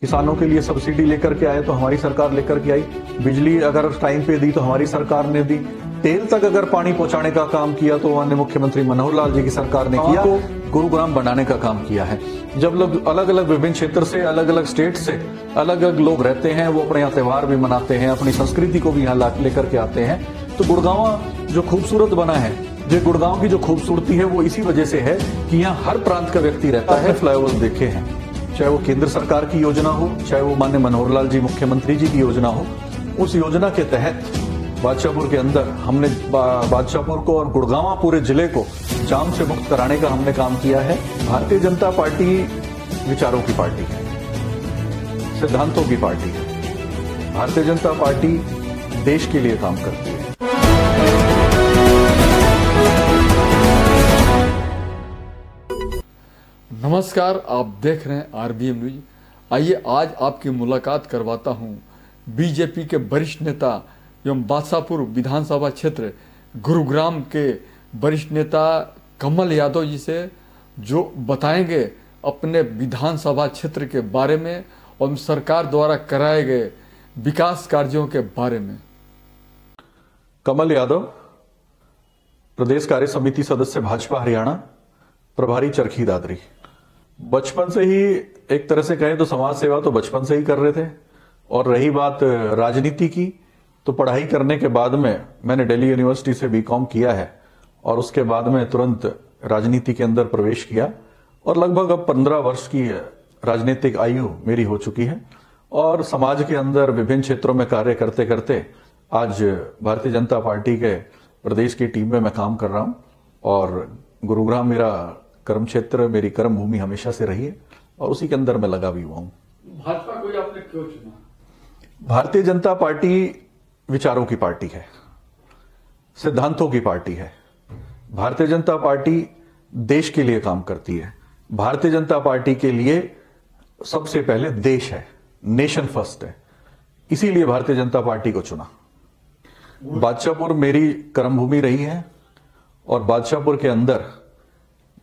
किसानों के लिए सब्सिडी लेकर के आए तो हमारी सरकार लेकर के आई। बिजली अगर टाइम पे दी तो हमारी सरकार ने दी। तेल तक अगर पानी पहुंचाने का काम किया तो माननीय मुख्यमंत्री मनोहर लाल जी की सरकार ने किया। तो गुरुग्राम बनाने का काम किया है। जब लोग अलग अलग विभिन्न क्षेत्र से, अलग अलग स्टेट से अलग अलग लोग रहते हैं, वो अपने यहाँ त्योहार भी मनाते हैं, अपनी संस्कृति को भी यहाँ लेकर के आते हैं। तो गुड़गांव जो खूबसूरत बना है, जो गुड़गांव की जो खूबसूरती है वो इसी वजह से है कि यहाँ हर प्रांत का व्यक्ति रहता है। फ्लाईओवर देखे हैं, चाहे वो केंद्र सरकार की योजना हो, चाहे वो माननीय मनोहर लाल जी मुख्यमंत्री जी की योजना हो। उस योजना के तहत बादशाहपुर के अंदर हमने बादशाहपुर को और गुड़गांव पूरे जिले को जाम से मुक्त कराने का हमने काम किया है। भारतीय जनता पार्टी विचारों की पार्टी है, सिद्धांतों की पार्टी है। भारतीय जनता पार्टी देश के लिए काम करती है। नमस्कार, आप देख रहे हैं आरबीएम न्यूज। आइए आज आपकी मुलाकात करवाता हूं बीजेपी के वरिष्ठ नेता एवं बादशाहपुर विधानसभा क्षेत्र गुरुग्राम के वरिष्ठ नेता कमल यादव जी से, जो बताएंगे अपने विधानसभा क्षेत्र के बारे में और सरकार द्वारा कराए गए विकास कार्यों के बारे में। कमल यादव, प्रदेश कार्य समिति सदस्य भाजपा हरियाणा, प्रभारी चरखी दादरी। बचपन से ही एक तरह से कहें तो समाज सेवा तो बचपन से ही कर रहे थे। और रही बात राजनीति की, तो पढ़ाई करने के बाद में मैंने दिल्ली यूनिवर्सिटी से बीकॉम किया है और उसके बाद में तुरंत राजनीति के अंदर प्रवेश किया और लगभग अब 15 वर्ष की राजनीतिक आयु मेरी हो चुकी है। और समाज के अंदर विभिन्न क्षेत्रों में कार्य करते करते आज भारतीय जनता पार्टी के प्रदेश की टीम में मैं काम कर रहा हूं। और गुरुग्राम मेरा कर्म क्षेत्र, मेरी कर्म भूमि हमेशा से रही है और उसी के अंदर मैं लगा भी हुआ हूं। भाजपा को आपने क्यों चुना? भारतीय जनता पार्टी विचारों की पार्टी है, सिद्धांतों की पार्टी है। भारतीय जनता पार्टी देश के लिए काम करती है। भारतीय जनता पार्टी के लिए सबसे पहले देश है, नेशन फर्स्ट है। इसीलिए भारतीय जनता पार्टी को चुना। बादशाहपुर मेरी कर्मभूमि रही है और बादशाहपुर के अंदर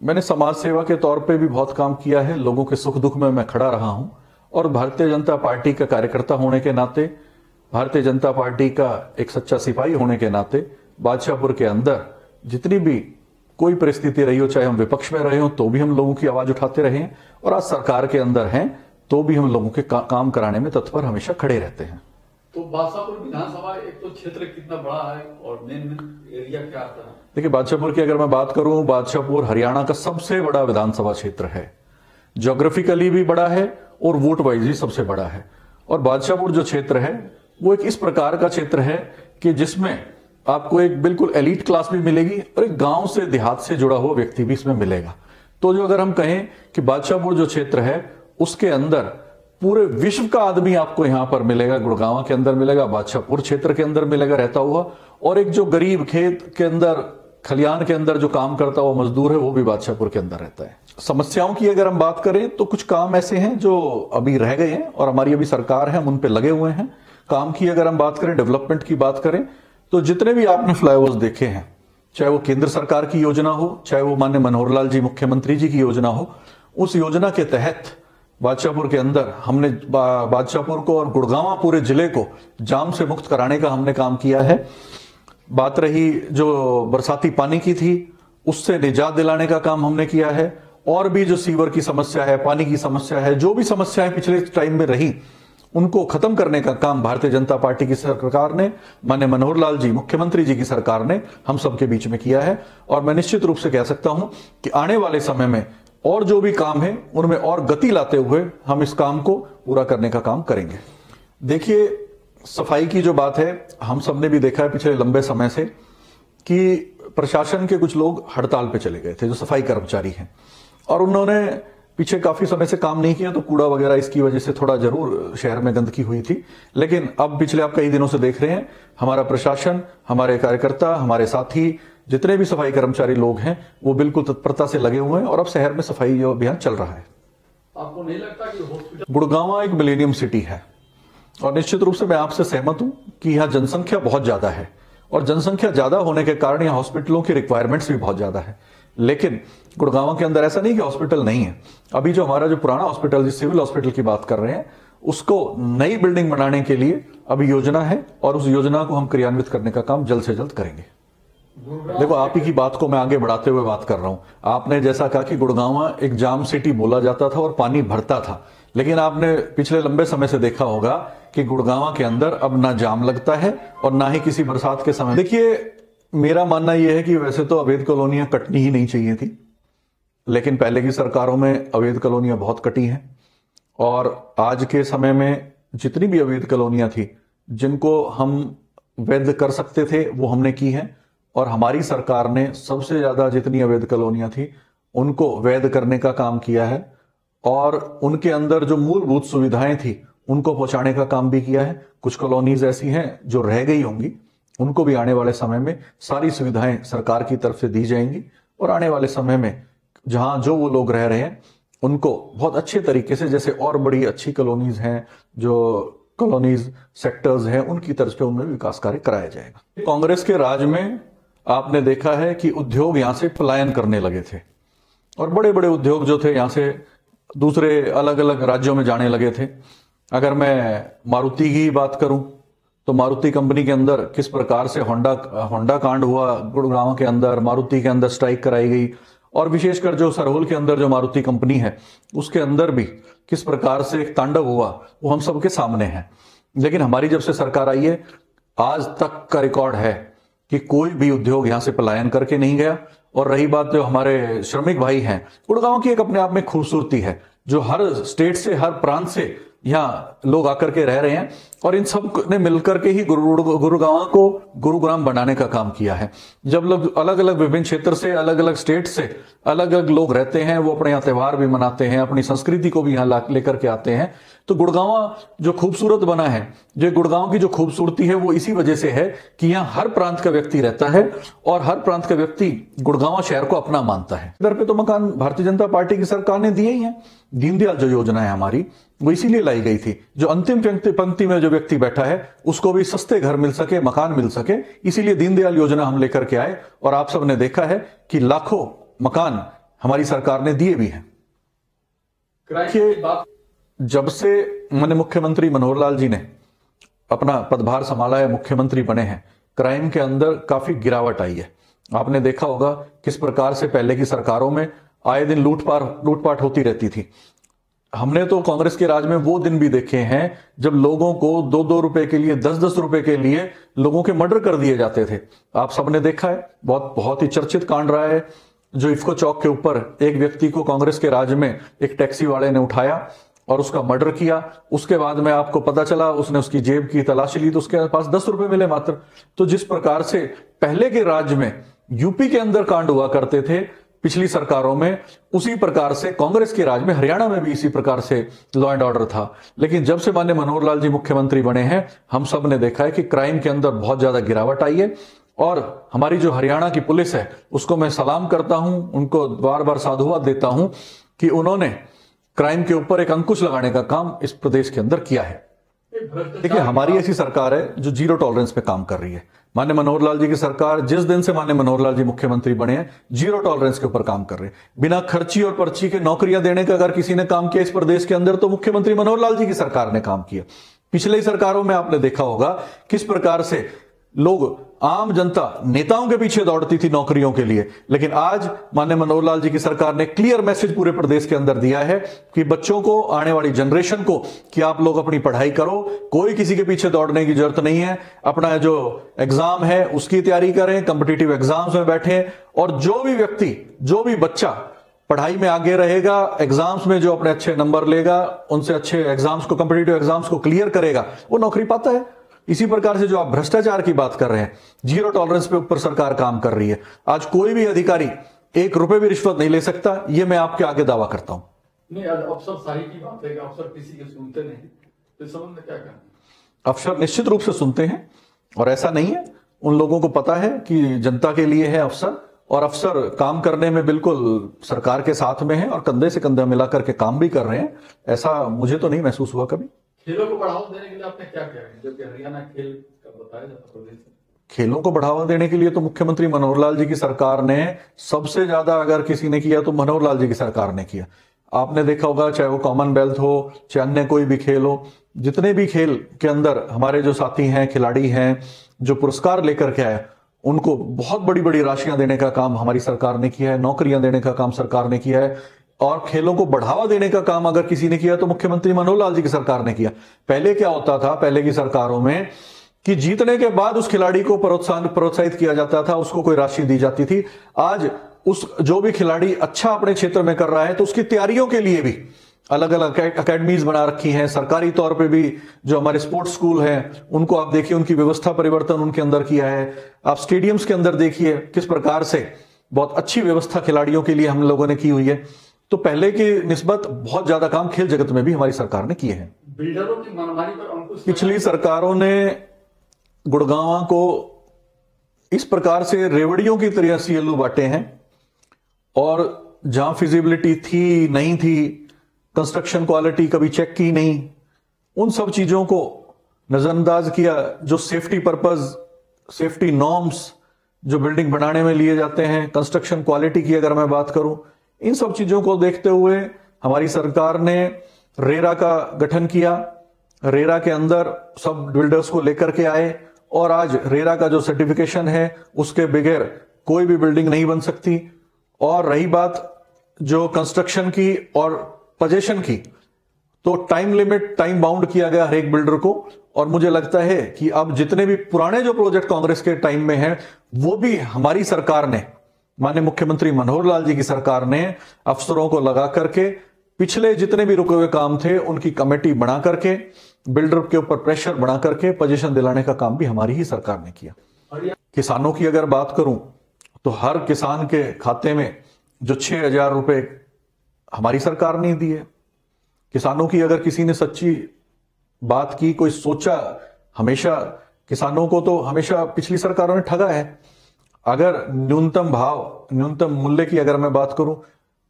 मैंने समाज सेवा के तौर पे भी बहुत काम किया है। लोगों के सुख दुख में मैं खड़ा रहा हूं और भारतीय जनता पार्टी का कार्यकर्ता होने के नाते, भारतीय जनता पार्टी का एक सच्चा सिपाही होने के नाते बादशाहपुर के अंदर जितनी भी कोई परिस्थिति रही हो, चाहे हम विपक्ष में रहे हो तो भी हम लोगों की आवाज उठाते रहे हैं और आज सरकार के अंदर हैं तो भी हम लोगों के काम कराने में तत्पर हमेशा खड़े रहते हैं। तो बादशाहपुर विधानसभा एक तो क्षेत्र कितना बड़ा है और मेन एरिया क्या आता है? देखिए, बादशाहपुर की अगर मैं बात करूं, बादशाहपुर हरियाणा का सबसे बड़ा विधानसभा क्षेत्र है। ज्योग्राफिकली भी बड़ा है और वोट वाइज भी सबसे बड़ा है। और बादशाहपुर जो क्षेत्र है वो एक इस प्रकार का क्षेत्र है कि जिसमें आपको एक बिल्कुल एलीट क्लास भी मिलेगी और एक गांव से, देहात से जुड़ा हुआ व्यक्ति भी इसमें मिलेगा। तो जो अगर हम कहें कि बादशाहपुर जो क्षेत्र है उसके अंदर पूरे विश्व का आदमी आपको यहां पर मिलेगा, गुड़गांव के अंदर मिलेगा, बादशाहपुर क्षेत्र के अंदर मिलेगा रहता हुआ। और एक जो गरीब खेत के अंदर, खलियान के अंदर जो काम करता हुआ मजदूर है वो भी बादशाहपुर के अंदर रहता है। समस्याओं की अगर हम बात करें तो कुछ काम ऐसे हैं जो अभी रह गए हैं और हमारी अभी सरकार है, हम उन पे लगे हुए हैं। काम की अगर हम बात करें, डेवलपमेंट की बात करें, तो जितने भी आपने फ्लाईओवर्स देखे हैं, चाहे वो केंद्र सरकार की योजना हो, चाहे वो माननीय मनोहर लाल जी मुख्यमंत्री जी की योजना हो, उस योजना के तहत बादशाहपुर के अंदर हमने बादशाहपुर को और गुड़गांव पूरे जिले को जाम से मुक्त कराने का हमने काम किया है। बात रही जो बरसाती पानी की थी, उससे निजात दिलाने का काम हमने किया है। और भी जो सीवर की समस्या है, पानी की समस्या है, जो भी समस्याएं पिछले टाइम में रही उनको खत्म करने का काम भारतीय जनता पार्टी की सरकार ने, माननीय मनोहर लाल जी मुख्यमंत्री जी की सरकार ने हम सबके बीच में किया है। और मैं निश्चित रूप से कह सकता हूं कि आने वाले समय में और जो भी काम है उनमें और गति लाते हुए हम इस काम को पूरा करने का काम करेंगे। देखिए, सफाई की जो बात है, हम सबने भी देखा है पिछले लंबे समय से कि प्रशासन के कुछ लोग हड़ताल पे चले गए थे, जो सफाई कर्मचारी हैं, और उन्होंने पीछे काफी समय से काम नहीं किया। तो कूड़ा वगैरह इसकी वजह से थोड़ा जरूर शहर में गंदगी हुई थी। लेकिन अब पिछले आप कई दिनों से देख रहे हैं हमारा प्रशासन, हमारे कार्यकर्ता, हमारे साथी, जितने भी सफाई कर्मचारी लोग हैं वो बिल्कुल तत्परता से लगे हुए हैं और अब शहर में सफाई अभियान चल रहा है। आपको नहीं लगता कि हॉस्पिटल, गुड़गांव एक मिलेनियम सिटी है और निश्चित रूप से मैं आपसे सहमत हूं कि यहाँ जनसंख्या बहुत ज्यादा है और जनसंख्या ज्यादा होने के कारण यहाँ हॉस्पिटलों की रिक्वायरमेंट्स भी बहुत ज्यादा है। लेकिन गुड़गांव के अंदर ऐसा नहीं कि हॉस्पिटल नहीं है। अभी जो हमारा जो पुराना हॉस्पिटल, जिस सिविल हॉस्पिटल की बात कर रहे हैं, उसको नई बिल्डिंग बनाने के लिए अभी योजना है और उस योजना को हम क्रियान्वित करने का काम जल्द से जल्द करेंगे। देखो, आप ही की बात को मैं आगे बढ़ाते हुए बात कर रहा हूं। आपने जैसा कहा कि गुड़गांव एक जाम सिटी बोला जाता था और पानी भरता था, लेकिन आपने पिछले लंबे समय से देखा होगा कि गुड़गांव के अंदर अब ना जाम लगता है और ना ही किसी बरसात के समय। देखिए, मेरा मानना यह है कि वैसे तो अवैध कॉलोनियां कटनी ही नहीं चाहिए थी, लेकिन पहले की सरकारों में अवैध कॉलोनियां बहुत कटी हैं और आज के समय में जितनी भी अवैध कॉलोनियां थी जिनको हम वैध कर सकते थे वो हमने की हैं और हमारी सरकार ने सबसे ज्यादा जितनी अवैध कॉलोनियां थी उनको वैध करने का काम किया है और उनके अंदर जो मूलभूत सुविधाएं थी उनको पहुंचाने का काम भी किया है। कुछ कॉलोनीज ऐसी हैं जो रह गई होंगी, उनको भी आने वाले समय में सारी सुविधाएं सरकार की तरफ से दी जाएंगी और आने वाले समय में जहां जो वो लोग रह रहे हैं उनको बहुत अच्छे तरीके से, जैसे और बड़ी अच्छी कॉलोनीज हैं, जो कॉलोनीज सेक्टर्स हैं, उनकी तरफ से उनमें विकास कार्य कराया जाएगा। कांग्रेस के राज में आपने देखा है कि उद्योग यहां से पलायन करने लगे थे और बड़े बड़े उद्योग जो थे यहां से दूसरे अलग अलग राज्यों में जाने लगे थे। अगर मैं मारुति की बात करूं तो मारुति कंपनी के अंदर किस प्रकार से होंडा कांड हुआ, गुड़गांव के अंदर मारुति के अंदर स्ट्राइक कराई गई और विशेषकर जो सरहोल के अंदर जो मारुति कंपनी है उसके अंदर भी किस प्रकार से एक तांडव हुआ वो हम सबके सामने है। लेकिन हमारी जब से सरकार आई है आज तक का रिकॉर्ड है कि कोई भी उद्योग यहां से पलायन करके नहीं गया। और रही बात जो हमारे श्रमिक भाई हैं, गुड़गांव की एक अपने आप में खूबसूरती है जो हर स्टेट से, हर प्रांत से यहाँ लोग आकर के रह रहे हैं और इन सब ने मिलकर के ही गुरुगांव को गुरुग्राम बनाने का काम किया है। जब लोग अलग अलग विभिन्न क्षेत्र से, अलग अलग स्टेट से अलग अलग लोग रहते हैं, वो अपने यहाँ त्योहार भी मनाते हैं, अपनी संस्कृति को भी यहाँ लेकर के आते हैं, तो गुड़गांव जो खूबसूरत बना है, जो गुड़गांव की जो खूबसूरती है वो इसी वजह से है कि यहाँ हर प्रांत का व्यक्ति रहता है और हर प्रांत का व्यक्ति गुड़गांव शहर को अपना मानता है। इधर पे तो मकान भारतीय जनता पार्टी की सरकार ने दिए ही हैं। दीनदयाल जो योजना है हमारी वो इसीलिए लाई गई थी, जो अंतिम पंक्ति में जो व्यक्ति बैठा है उसको भी सस्ते घर मिल सके, मकान मिल सके, इसीलिए दीनदयाल योजना हम लेकर के आए और आप सबने देखा है कि लाखों मकान हमारी सरकार ने दिए भी हैं। जब से माननीय मुख्यमंत्री मनोहर लाल जी ने अपना पदभार संभाला है, मुख्यमंत्री बने हैं, क्राइम के अंदर काफी गिरावट आई है। आपने देखा होगा किस प्रकार से पहले की सरकारों में आए दिन लूटपाट होती रहती थी। हमने तो कांग्रेस के राज में वो दिन भी देखे हैं जब लोगों को 2-2 रुपए के लिए, 10-10 रुपए के लिए लोगों के मर्डर कर दिए जाते थे। आप सबने देखा है, बहुत ही चर्चित कांड रहा है जो इफ्को चौक के ऊपर एक व्यक्ति को कांग्रेस के राज में एक टैक्सी वाले ने उठाया और उसका मर्डर किया। उसके बाद में आपको पता चला उसने उसकी जेब की तलाशी ली तो उसके पास 10 रुपए मिले मात्र। तो जिस प्रकार से पहले के राज्य में यूपी के अंदर कांड हुआ करते थे पिछली सरकारों में, उसी प्रकार से कांग्रेस के राज में हरियाणा में भी इसी प्रकार से लॉ एंड ऑर्डर था। लेकिन जब से माननीय मनोहर लाल जी मुख्यमंत्री बने हैं हम सब ने देखा है कि क्राइम के अंदर बहुत ज्यादा गिरावट आई है और हमारी जो हरियाणा की पुलिस है उसको मैं सलाम करता हूं, उनको बार बार साधुवाद देता हूं कि उन्होंने क्राइम के ऊपर एक अंकुश लगाने का काम इस प्रदेश के अंदर किया है। देखिए, हमारी ऐसी सरकार है जो जीरो टॉलरेंस पे काम कर रही है। माननीय मनोहर लाल जी की सरकार जिस दिन से माननीय मनोहर लाल जी मुख्यमंत्री बने हैं जीरो टॉलरेंस के ऊपर काम कर रहे हैं। बिना खर्ची और पर्ची के नौकरियां देने का अगर किसी ने काम किया इस प्रदेश के अंदर तो मुख्यमंत्री मनोहर लाल जी की सरकार ने काम किया। पिछले सरकारों में आपने देखा होगा किस प्रकार से लोग, आम जनता नेताओं के पीछे दौड़ती थी नौकरियों के लिए, लेकिन आज माननीय मनोहर लाल जी की सरकार ने क्लियर मैसेज पूरे प्रदेश के अंदर दिया है कि बच्चों को, आने वाली जनरेशन को, कि आप लोग अपनी पढ़ाई करो, कोई किसी के पीछे दौड़ने की जरूरत नहीं है। अपना जो एग्जाम है उसकी तैयारी करें, कॉम्पिटिटिव एग्जाम्स में बैठें और जो भी व्यक्ति, जो भी बच्चा पढ़ाई में आगे रहेगा, एग्जाम्स में जो अपने अच्छे नंबर लेगा, उनसे अच्छे एग्जाम्स को, कॉम्पिटिटिव एग्जाम्स को क्लियर करेगा, वो नौकरी पाता है। इसी प्रकार से जो आप भ्रष्टाचार की बात कर रहे हैं, जीरो टॉलरेंस पे ऊपर सरकार काम कर रही है। आज कोई भी अधिकारी 1 रुपए भी रिश्वत नहीं ले सकता, ये मैं आपके आगे दावा करता हूं। नहीं, अफसर सारी की बात है कि अफसर किसी के सुनते नहीं, तो समझ में क्या कहना? अफसर निश्चित रूप से सुनते हैं और ऐसा नहीं है, उन लोगों को पता है कि जनता के लिए है अफसर, और अफसर काम करने में बिल्कुल सरकार के साथ में है और कंधे से कंधा मिलाकर के काम भी कर रहे हैं। ऐसा मुझे तो नहीं महसूस हुआ कभी। खेलों को बढ़ावा देने के लिए आपने क्या किया है, जो कि हरियाणा खेल का बताया जाता प्रदेश? खेलों को बढ़ावा देने के लिए तो मुख्यमंत्री मनोहर लाल जी की सरकार ने सबसे ज्यादा, अगर किसी ने किया तो मनोहर लाल जी की सरकार ने किया। आपने देखा होगा, चाहे वो कॉमनवेल्थ हो, चाहे अन्य कोई भी खेल हो, जितने भी खेल के अंदर हमारे जो साथी हैं, खिलाड़ी हैं, जो पुरस्कार लेकर के आए, उनको बहुत बड़ी बड़ी राशियां देने का काम हमारी सरकार ने किया है, नौकरियां देने का काम सरकार ने किया है, और खेलों को बढ़ावा देने का काम अगर किसी ने किया तो मुख्यमंत्री मनोहर लाल जी की सरकार ने किया। पहले क्या होता था, पहले की सरकारों में, कि जीतने के बाद उस खिलाड़ी को प्रोत्साहित किया जाता था, उसको कोई राशि दी जाती थी। आज उस जो भी खिलाड़ी अच्छा अपने क्षेत्र में कर रहा है तो उसकी तैयारियों के लिए भी अलग अलग अकेडमीज बना रखी हैं। सरकारी तौर पे भी जो हमारे स्पोर्ट्स स्कूल हैं, उनको आप देखिए, उनकी व्यवस्था परिवर्तन उनके अंदर किया है। आप स्टेडियम्स के अंदर देखिए किस प्रकार से बहुत अच्छी व्यवस्था खिलाड़ियों के लिए हम लोगों ने की हुई है। तो पहले की निस्बत बहुत ज्यादा काम खेल जगत में भी हमारी सरकार ने किए हैं। बिल्डरों की मनमानी पर अंकुश, पिछली सरकारों ने गुड़गांव को इस प्रकार से रेवड़ियों की तरह सीएलओ बांटे हैं, और जहां फिजिबिलिटी थी नहीं थी, कंस्ट्रक्शन क्वालिटी कभी चेक की नहीं, उन सब चीजों को नजरअंदाज किया। जो सेफ्टी पर्पस, सेफ्टी नॉर्म्स जो बिल्डिंग बनाने में लिए जाते हैं, कंस्ट्रक्शन क्वालिटी की अगर मैं बात करूं, इन सब चीजों को देखते हुए हमारी सरकार ने रेरा का गठन किया। रेरा के अंदर सब बिल्डर्स को लेकर के आए, और आज रेरा का जो सर्टिफिकेशन है उसके बगैर कोई भी बिल्डिंग नहीं बन सकती। और रही बात जो कंस्ट्रक्शन की और पोजीशन की, तो टाइम लिमिट, टाइम बाउंड किया गया हर एक बिल्डर को। और मुझे लगता है कि अब जितने भी पुराने जो प्रोजेक्ट कांग्रेस के टाइम में हैं, वो भी हमारी सरकार ने, माननीय मुख्यमंत्री मनोहर लाल जी की सरकार ने अफसरों को लगा करके पिछले जितने भी रुके हुए काम थे उनकी कमेटी बना करके, बिल्डर के ऊपर प्रेशर बना करके पोजीशन दिलाने का काम भी हमारी ही सरकार ने किया। किसानों की अगर बात करूं तो हर किसान के खाते में जो 6,000 रुपए हमारी सरकार ने दिए। किसानों की अगर किसी ने सच्ची बात की, कोई सोचा, हमेशा किसानों को तो हमेशा पिछली सरकारों ने ठगा है। अगर न्यूनतम भाव, न्यूनतम मूल्य की अगर मैं बात करूं,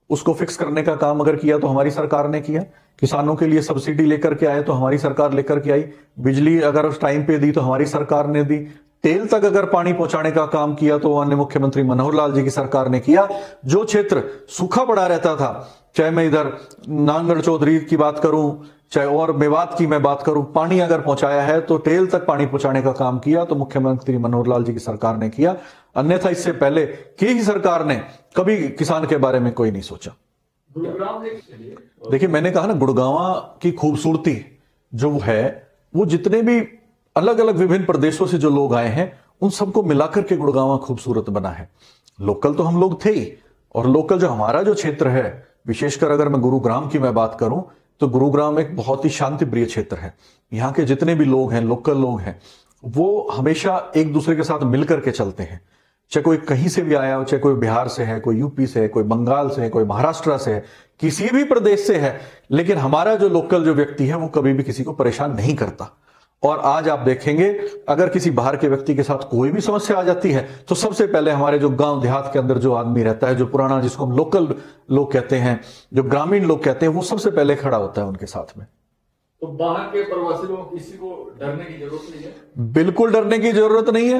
उसको फिक्स करने का काम अगर किया तो हमारी सरकार ने किया। किसानों के लिए सब्सिडी लेकर के आए तो हमारी सरकार लेकर के आई। बिजली अगर उस टाइम पे दी तो हमारी सरकार ने दी। तेल तक अगर पानी पहुंचाने का काम किया तो माननीय मुख्यमंत्री मनोहर लाल जी की सरकार ने किया। जो क्षेत्र सूखा पड़ा रहता था, चाहे मैं इधर नांगड़ चौधरी की बात करूं, चाहे और मेवात की मैं बात करूं, पानी अगर पहुंचाया है तो तेल तक पानी पहुंचाने का काम किया तो मुख्यमंत्री मनोहर लाल जी की सरकार ने किया। अन्यथा इससे पहले की ही सरकार ने कभी किसान के बारे में कोई नहीं सोचा। देखिए, मैंने कहा ना, गुड़गांव की खूबसूरती जो है, वो जितने भी अलग अलग विभिन्न प्रदेशों से जो लोग आए हैं उन सबको मिलाकर के गुड़गांव खूबसूरत बना है। लोकल तो हम लोग थे ही, और लोकल जो हमारा जो क्षेत्र है, विशेषकर अगर मैं गुरुग्राम की मैं बात करूं तो गुरुग्राम एक बहुत ही शांति प्रिय क्षेत्र है। यहाँ के जितने भी लोग हैं, लोकल लोग हैं, वो हमेशा एक दूसरे के साथ मिलकर के चलते हैं। चाहे कोई कहीं से भी आया हो, चाहे कोई बिहार से है, कोई यूपी से है, कोई बंगाल से है, कोई महाराष्ट्र से है, किसी भी प्रदेश से है, लेकिन हमारा जो लोकल जो व्यक्ति है वो कभी भी किसी को परेशान नहीं करता। और आज आप देखेंगे, अगर किसी बाहर के व्यक्ति के साथ कोई भी समस्या आ जाती है तो सबसे पहले हमारे जो गांव देहात के अंदर जो आदमी रहता है, जो पुराना, जिसको हम लोकल लोग कहते हैं, जो ग्रामीण लोग कहते हैं, वो सबसे पहले खड़ा होता है उनके साथ में। तो बाहर के प्रवासी लोग, किसी को डरने की जरूरत नहीं है? बिल्कुल डरने की जरूरत नहीं है,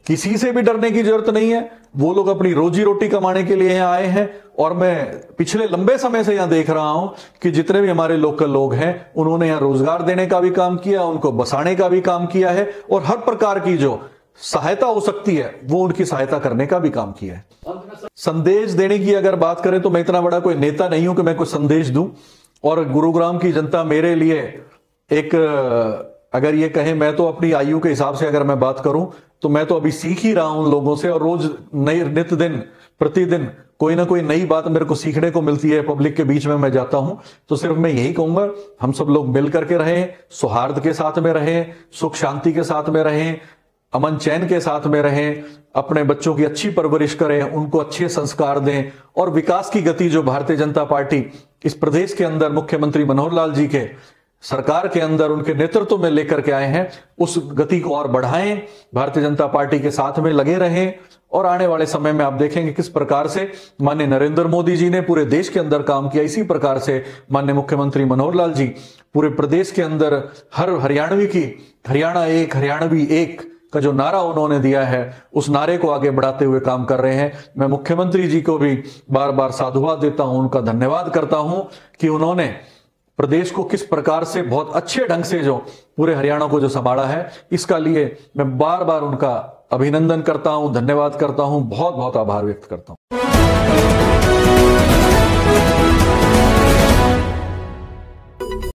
किसी से भी डरने की जरूरत नहीं है। वो लोग अपनी रोजी रोटी कमाने के लिए यहाँ आए हैं। और मैं पिछले लंबे समय से यहाँ देख रहा हूं कि जितने भी हमारे लोकल लोग हैं, उन्होंने यहाँ रोजगार देने का भी काम किया, उनको बसाने का भी काम किया है, और हर प्रकार की जो सहायता हो सकती है वो उनकी सहायता करने का भी काम किया है। संदेश देने की अगर बात करें तो मैं इतना बड़ा कोई नेता नहीं हूं कि मैं कोई संदेश दूं। और गुरुग्राम की जनता मेरे लिए एक, अगर ये कहें, मैं तो अपनी आयु के हिसाब से अगर मैं बात करूं तो मैं तो अभी सीख ही रहा हूं लोगों से, और रोज नई, नित्य दिन, प्रतिदिन कोई ना कोई नई बात मेरे को सीखने को मिलती है। पब्लिक के बीच में मैं जाता हूं तो सिर्फ मैं यही कहूंगा, हम सब लोग मिल करके रहें, सौहार्द के साथ में रहें, सुख शांति के साथ में रहें, अमन चैन के साथ में रहें, अपने बच्चों की अच्छी परवरिश करें, उनको अच्छे संस्कार दें, और विकास की गति जो भारतीय जनता पार्टी इस प्रदेश के अंदर मुख्यमंत्री मनोहर लाल जी के सरकार के अंदर उनके नेतृत्व में लेकर के आए हैं, उस गति को और बढ़ाएं, भारतीय जनता पार्टी के साथ में लगे रहें। और आने वाले समय में आप देखेंगे किस प्रकार से माननीय नरेंद्र मोदी जी ने पूरे देश के अंदर काम किया, इसी प्रकार से माननीय मुख्यमंत्री मनोहर लाल जी पूरे प्रदेश के अंदर हर हरियाणवी की, हरियाणा एक, हरियाणवी एक का जो नारा उन्होंने दिया है, उस नारे को आगे बढ़ाते हुए काम कर रहे हैं। मैं मुख्यमंत्री जी को भी बार बार साधुवाद देता हूं, उनका धन्यवाद करता हूं कि उन्होंने प्रदेश को किस प्रकार से बहुत अच्छे ढंग से जो पूरे हरियाणा को जो संभाला है, इसका लिए मैं बार बार उनका अभिनंदन करता हूं, धन्यवाद करता हूं, बहुत बहुत आभार व्यक्त करता हूं।